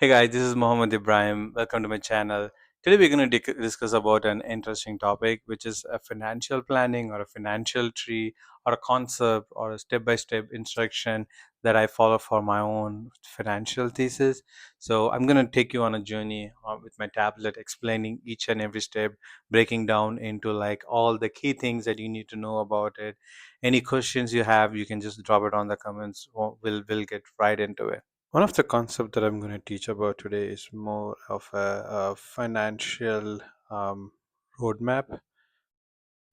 Hey guys, this is Mohammed Ibrahim. Welcome to my channel. Today we're going to discuss about an interesting topic, which is a financial planning or a financial tree or a concept or a step-by-step instruction that I follow for my own financial thesis. So I'm going to take you on a journey with my tablet, explaining each and every step, breaking down into like all the key things that you need to know about it. Any questions you have, you can just drop it on the comments. We'll get right into it. One of the concepts that I'm going to teach about today is more of a financial um, roadmap.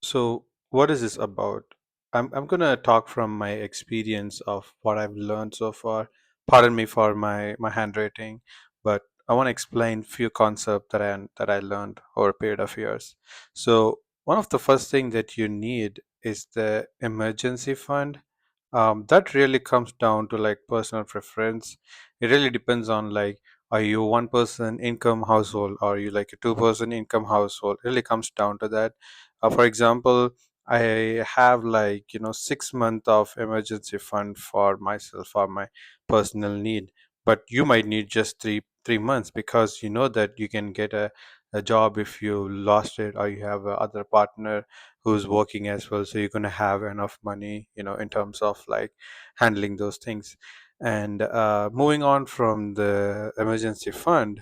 So, what is this about? I'm going to talk from my experience of what I've learned so far. Pardon me for my handwriting, but I want to explain few concepts that I learned over a period of years. So, one of the first thing that you need is the emergency fund. That really comes down to like personal preference. It really depends on like, are you one person income household or are you like a two-person income household? It really comes down to that. For example, I have like 6 month of emergency fund for myself for my personal need, but you might need just three months because you know that you can get a job if you lost it or you have a other partner who's working as well, so you're going to have enough money in terms of like handling those things. And moving on from the emergency fund,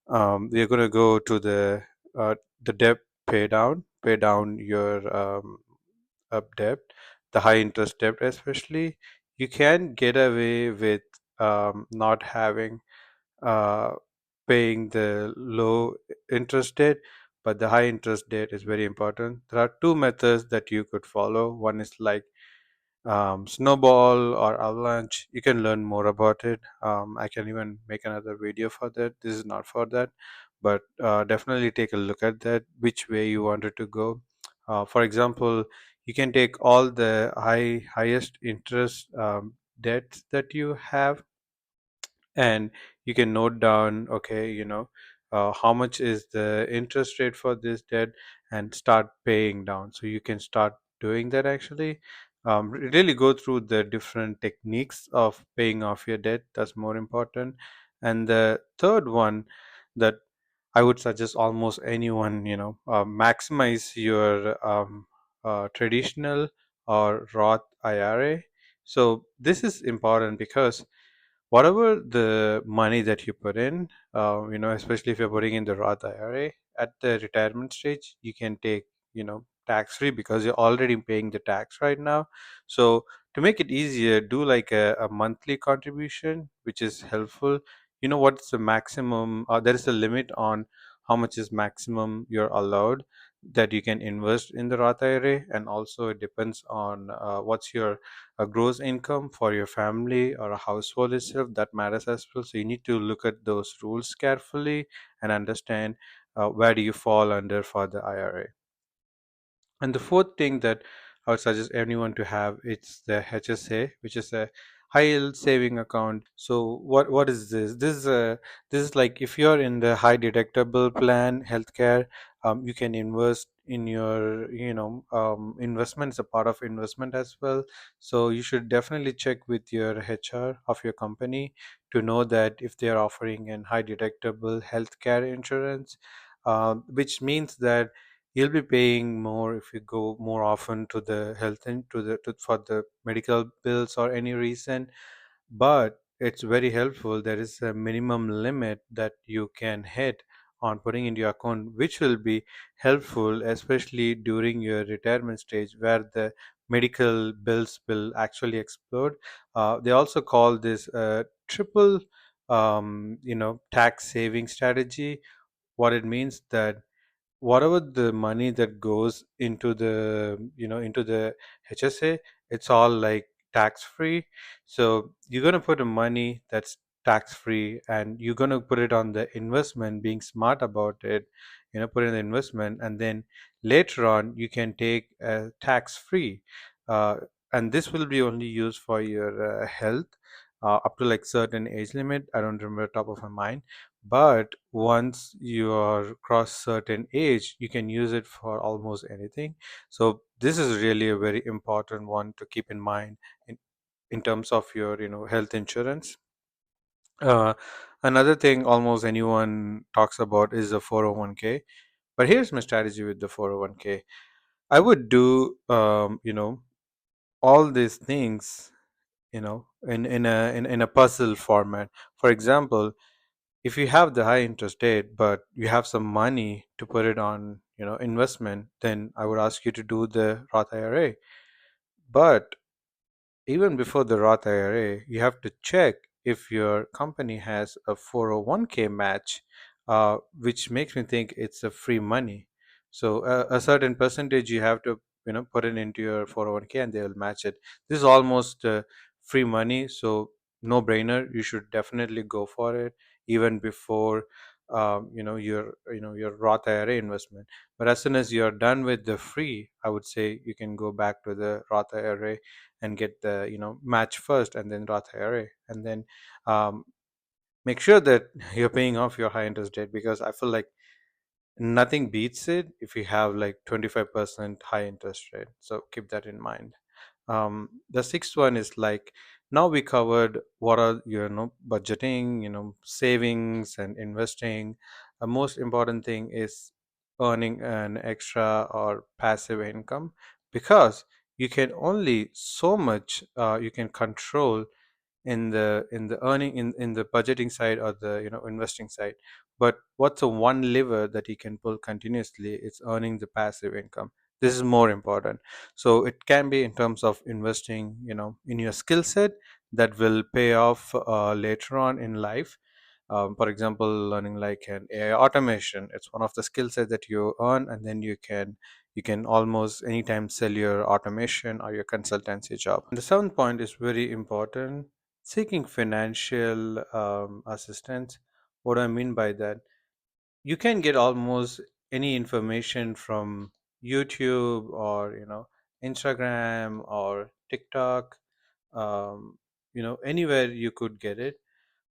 we're going to go to the debt pay down your debt, the high interest debt especially. You can get away with not having uh, paying the low interest debt, but the high interest debt is very important. There are two methods that you could follow. One is like snowball or avalanche. You can learn more about it. I can even make another video for that. This is not for that, but definitely take a look at that, which way you wanted to go. For example, you can take all the highest interest debts that you have, and you can note down, okay, how much is the interest rate for this debt, and start paying down. So you can start doing that actually. Really go through the different techniques of paying off your debt. That's more important. And the third one that I would suggest almost anyone, maximize your traditional or Roth IRA. So this is important because whatever the money that you put in, especially if you're putting in the Roth IRA at the retirement stage, you can take, tax free because you're already paying the tax right now. So to make it easier, do like a monthly contribution, which is helpful. You know what's the maximum? There is a limit on how much is maximum you're allowed that you can invest in the Roth IRA, and also it depends on what's your a gross income for your family or a household itself. That matters as well. So you need to look at those rules carefully and understand where do you fall under for the IRA. And the fourth thing that I would suggest anyone to have, it's the HSA, which is a high yield saving account. So what is this? This is like if you're in the high deductible plan healthcare, you can invest in your investment is a part of investment as well. So you should definitely check with your HR of your company to know that if they are offering an high deductible healthcare insurance, which means that you'll be paying more if you go more often to the health and for the medical bills or any reason. But it's very helpful. There is a minimum limit that you can hit on putting into your account, which will be helpful especially during your retirement stage where the medical bills will actually explode. They also call this a triple tax saving strategy. What it means that whatever the money that goes into the HSA, it's all like tax free. So you're going to put a money that's tax free, and you're going to put it on the investment, being smart about it. Put in the investment, and then later on you can take tax free, uh, and this will be only used for your health up to like certain age limit. I don't remember top of my mind, but once you are cross certain age, you can use it for almost anything. So this is really a very important one to keep in mind in terms of your health insurance. Uh, Another thing almost anyone talks about is the 401k. But here's my strategy with the 401k. I would do, all these things, in a puzzle format. For example, if you have the high interest rate, but you have some money to put it on, investment, then I would ask you to do the Roth IRA. But even before the Roth IRA, you have to check if your company has a 401k match, which makes me think it's a free money. So a certain percentage you have to, put it into your 401k and they'll match it. This is almost free money, so no brainer. You should definitely go for it even before, your Roth IRA investment. But as soon as you're done with the free, I would say you can go back to the Roth IRA and get the match first, and then Roth IRA, and then um, make sure that you're paying off your high interest debt, because I feel like nothing beats it if you have like 25% high interest rate. So keep that in mind. The sixth one is like, now we covered what are budgeting, savings and investing. The most important thing is earning an extra or passive income, because you can only so much you can control in the earning, in the budgeting side or the investing side. But what's the one lever that you can pull continuously? It's earning the passive income. This is more important. So it can be in terms of investing, in your skill set that will pay off later on in life. For example, learning like an AI automation, it's one of the skill sets that you earn, and then you can almost anytime sell your automation or your consultancy job. And the seventh point is very important: seeking financial assistance. What I mean by that, you can get almost any information from YouTube or Instagram or TikTok, anywhere you could get it.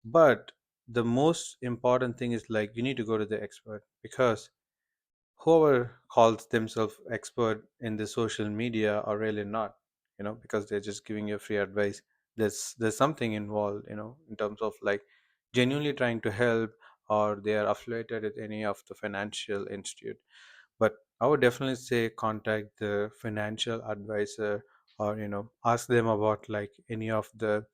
But the most important thing is like you need to go to the expert, because whoever calls themselves expert in the social media are really not, because they're just giving you free advice. There's something involved, in terms of like genuinely trying to help, or they are affiliated with any of the financial institute. But I would definitely say contact the financial advisor, or ask them about like any of the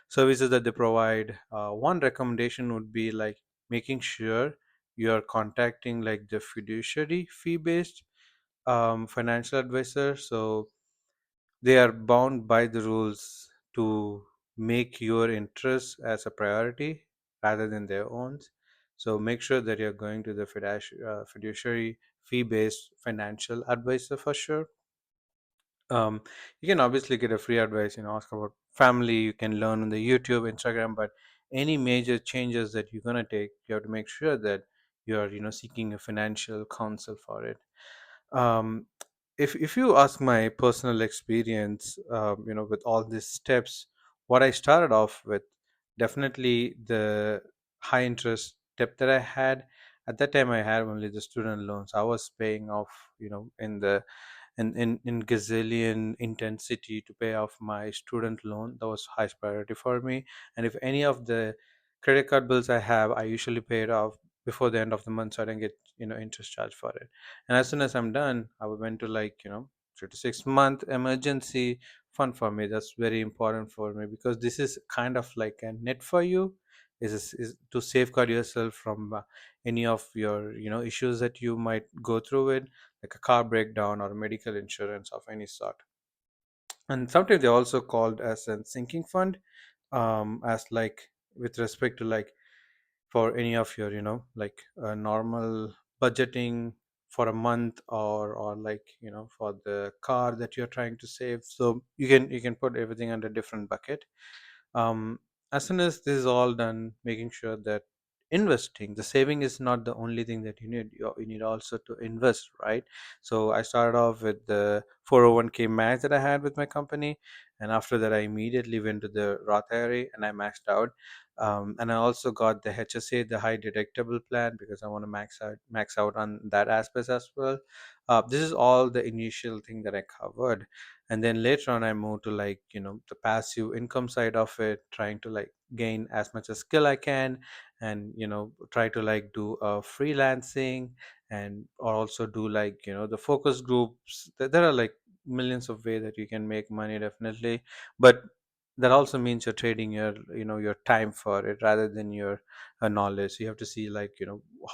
services that they provide. One recommendation would be like making sure you're contacting like the fiduciary fee based financial advisor. So they are bound by the rules to make your interests as a priority rather than their own. So make sure that you're going to the fiduciary fee based financial advisor for sure. um, you can obviously get a free advice, ask about family, you can learn on the YouTube, Instagram. But any major changes that you're going to take, you have to make sure that you're seeking a financial counsel for it. um, if you ask my personal experience, with all these steps, what I started off with, definitely the high interest debt that I had. At that time I had only the student loans. I was paying off, in gazillion intensity to pay off my student loan. That was highest priority for me. And if any of the credit card bills I have, I usually pay it off before the end of the month, so I don't get interest charge for it. And as soon as I'm done, I went to like 3 to 6 month emergency fund for me. That's very important for me, because this is kind of like a net for you. Is to safeguard yourself from any of your issues that you might go through it, like a car breakdown or medical insurance of any sort. And sometimes they're also called as a sinking fund, as like with respect to like for any of your like normal budgeting for a month, or like for the car that you're trying to save. So you can put everything under different bucket. um, as soon as this is all done, making sure that investing, the saving is not the only thing that you need. You need also to invest, right? So I started off with the 401k match that I had with my company, and after that I immediately went to the Roth IRA and I maxed out. And I also got the HSA, the high deductible plan, because I want to max out on that aspect as well. This is all the initial thing that I covered. And then later on I moved to, like, the passive income side of it, trying to like gain as much as skill I can, and try to like do freelancing, and or also do like the focus groups. There are like millions of ways that you can make money, definitely. But that also means you're trading your time for it rather than your knowledge. So you have to see, like,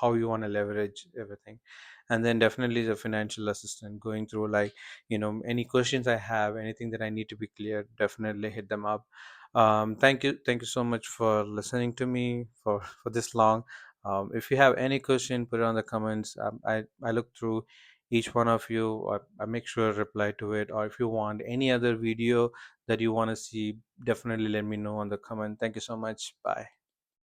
how you want to leverage everything. And then definitely the financial assistant, going through like any questions I have, anything that I need to be clear, definitely hit them up. Thank you so much for listening to me for this long. If you have any question, put it on the comments. I look through each one of you. I make sure to reply to it. Or if you want any other video that you want to see, definitely let me know on the comment. Thank you so much. Bye.